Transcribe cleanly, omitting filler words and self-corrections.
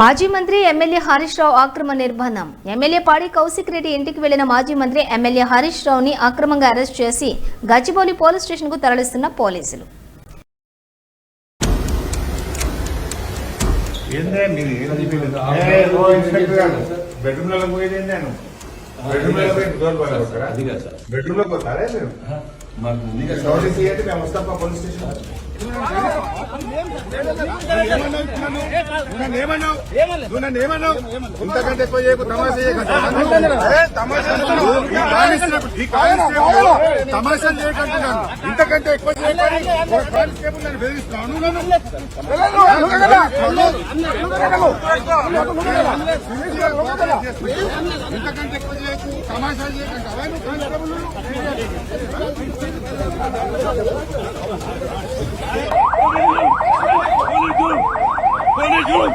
మాజీ మంత్రి ఎమ్మెల్యే హరీష్ రావు అక్రమ నిర్బంధం. ఎమ్మెల్యే పాడి కౌశిక్ రెడ్డి ఇంటికి వెళ్లిన మాజీ మంత్రి ఎమ్మెల్యే హరీష్ రావుని అక్రమంగా అరెస్ట్ చేసి గచ్చిబౌలి పోలీస్ స్టేషన్ కు తరలిస్తున్న పోలీసులు. ఇంతకంటే ఎక్కువ చేయకు, తమాషా చేయకంటున్నాను. ఇంతకంటే ఎక్కువ కానిస్టేబుల్ నన్ను బెదిరిస్తున్నాను. ఇంతకంటే ఎక్కువ చేయకు, తమాషా చేయకంటావా నువ్వు constable? What are you doing?